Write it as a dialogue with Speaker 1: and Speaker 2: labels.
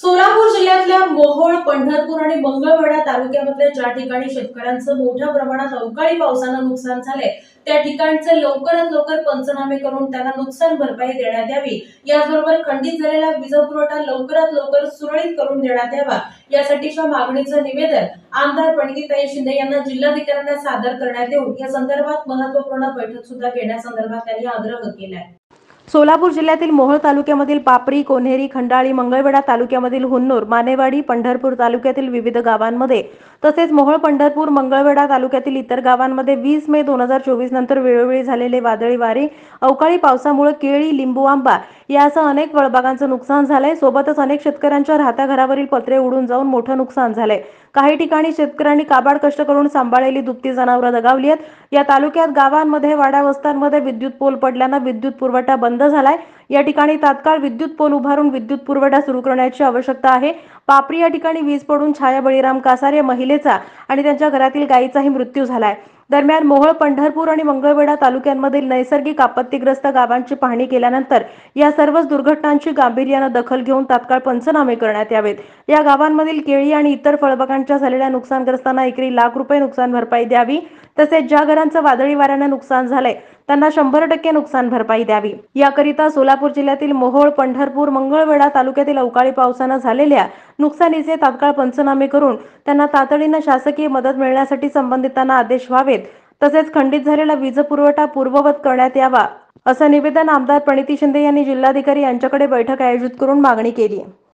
Speaker 1: सोलापूर जिल्ह्यातल्या मोहोळ, पंढरपूर आणि मंगळवेढा तालुक्यामधल्या ज्या ठिकाणी शेतकऱ्यांचं मोठ्या प्रमाणात अवकाळी पावसानं नुकसान झालंय त्या ठिकाणचे लवकरात लवकर पंचनामे करून त्यांना नुकसान भरपाई देण्यात यावी। याचबरोबर खंडित झालेला वीज पुरवठा लवकरात लवकर सुरळीत करून देण्यात यावा यासाठीच्या मागणीचं निवेदन आमदार प्रणितीताई शिंदे यांना जिल्हाधिकाऱ्यांना सादर करण्यात येऊन या संदर्भात महत्त्वपूर्ण बैठक सुद्धा घेण्यासंदर्भात त्यांनी आग्रह केलाय।
Speaker 2: सोलापूर जिल्ह्यातील मोहोळ तालुक्यामधील पापरी, कोन्हेरी, खंडाळी, मंगळवेढा तालुक्यामधील हुन्नूर, मानेवाडी, पंढरपूर तालुक्यातील विविध गावांमध्ये तसेच मोहोळ, पंढरपूर, मंगळवेढा तालुक्यातील इतर गावांमध्ये 20 मे 2024 नंतर वेळोवेळी झालेले वादळी वारे, अवकाळी पावसामुळे केळी, लिंबू, आंबा यासह अनेक फळबागांचं नुकसान झालंय। सोबतच अनेक शेतकऱ्यांच्या राहत्या घरावरील पत्रे उडून जाऊन मोठं नुकसान झालंय। काही ठिकाणी शेतकऱ्यांनी काबाड कष्ट करून सांभाळलेली दुभती जनावरं दगावली आहेत। या तालुक्यात गावांमध्ये वाड्या वस्त्यांमध्ये विद्युत पोल पडल्यानं विद्युत पुरवठा बंद झालाय। या ठिकाणी तात्काळ विद्युत पोल उभारून विद्युत पुरवठा सुरू करण्याची आवश्यकता आहे। पापरी या ठिकाणी वीज पडून छाया बळीराम कासार या महिलेचा आणि त्यांच्या घरातील गायीचाही मृत्यू झालाय। दरम्यान मोहोळ, पंढरपूर आणि मंगळवेढा तालुक्यांमधील नैसर्गिक आपत्तीग्रस्त गावांची पाहणी केल्यानंतर या सर्वच दुर्घटनांची गांभीर्यानं दखल घेऊन तात्काळ पंचनामे करण्यात यावेत। या गावांमधील केळी आणि इतर फळबागांच्या झालेल्या नुकसानग्रस्तांना एकरी ₹1,00,000 नुकसान भरपाई द्यावी। तसेच ज्या घरांचं वादळी वाऱ्यानं नुकसान झालंय त्यांना 100% नुकसान भरपाई द्यावी। याकरिता सोलापूर जिल्ह्यातील मोहोळ, पंढरपूर, मंगळवेढा तालुक्यातील अवकाळी पावसानं झालेल्या नुकसानीचे तात्काळ पंचनामे करून त्यांना तातडीनं शासकीय मदत मिळण्यासाठी संबंधितांना आदेश व्हावेत। तसेच खंडित झालेला वीज पुरवठा पूर्ववत करण्यात यावा असं निवेदन आमदार प्रणिती शिंदे यांनी जिल्हाधिकारी यांच्याकडे बैठक आयोजित करून मागणी केली।